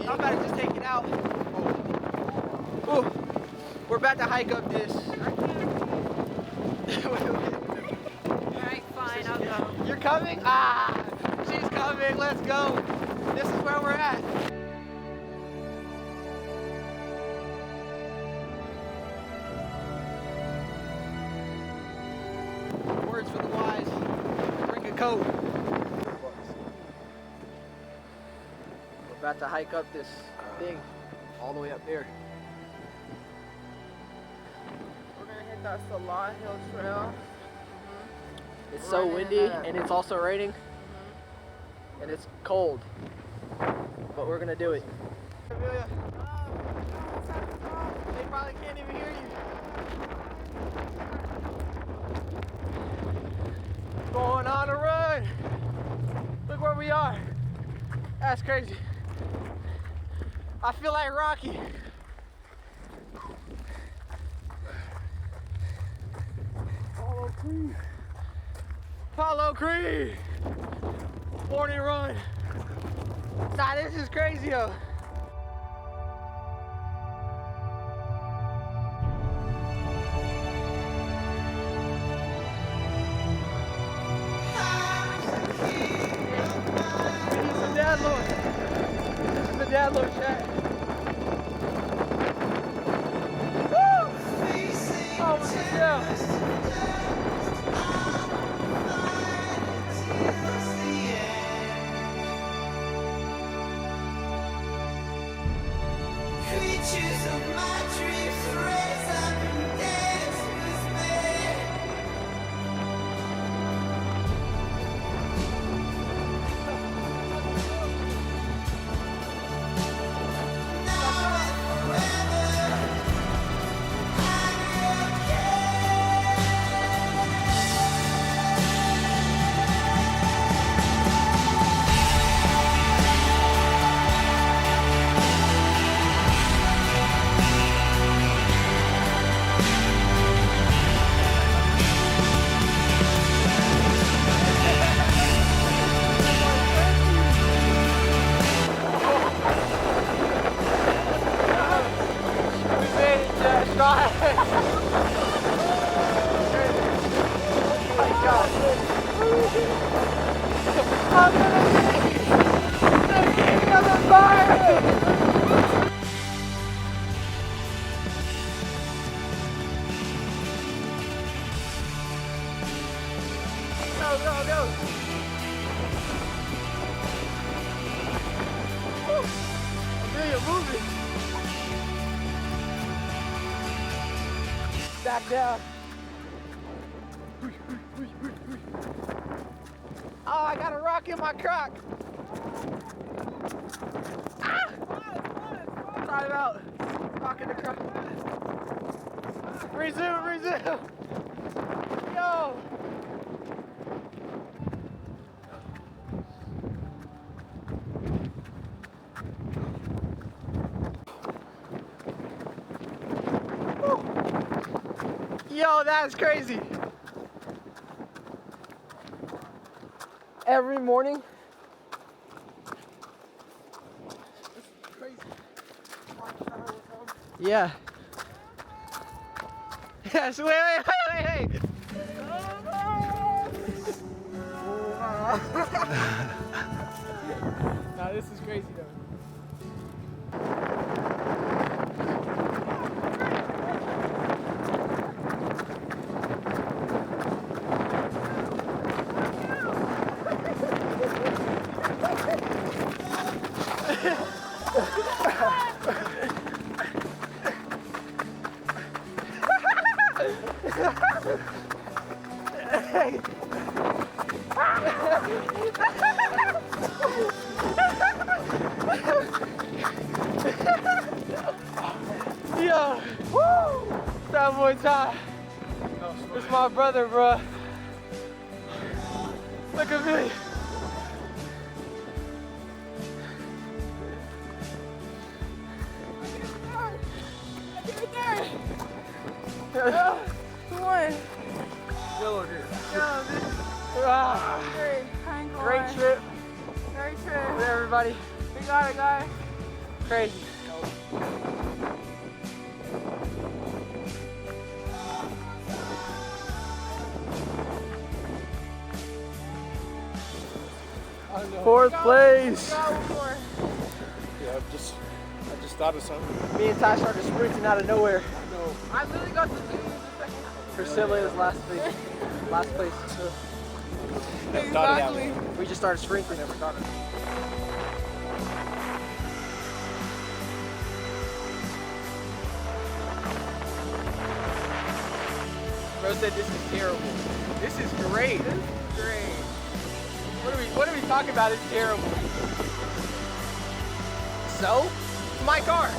I'm about to just take it out. Ooh, we're about to hike up this. Alright, fine, I'll go. You're coming? Ah, she's coming. Let's go. This is where we're at. Words for the wise. Bring a coat. We're about to hike up this thing all the way up there. We're gonna hit that Salah Hill Trail. It's so windy and it's also raining and it's cold, but we're gonna do it. Amelia, they probably can't even hear you. Going on a run. Look where we are. That's crazy. I feel like Rocky. Apollo Creed! Morning run! Nah, this is crazy though. We need some dad load. This is the dad load chat. Woo! Oh my God. Creatures of my dreams raise up and dance with me. Now and forever, I'm I'm gonna be the king of the fire! Go, go, go! Amelia, move it! Back down. Oh, I got a rock in my crock. Ah! Time out. Rock in the crock. Resume, resume. Yo. Woo. Yo, that's crazy. Every morning. It's crazy. Yeah. Yes, wait. Nah, this is crazy though. Yo, woo! That boy time. It's my brother, bro. Look at me. Come on. Yellow dude. Great Great trip Great trip. with everybody. We got it, guys. Crazy. Fourth place. Got one more. Yeah, I just thought of something. Me and Ty started sprinting out of nowhere. I literally got to lose the second. Priscilla is last place. Last place. Never thought of that Exactly. one. We just started sprinting and forgot. Bro said this is terrible. This is great. This is great. What are we talking about? It's terrible. So, it's my car.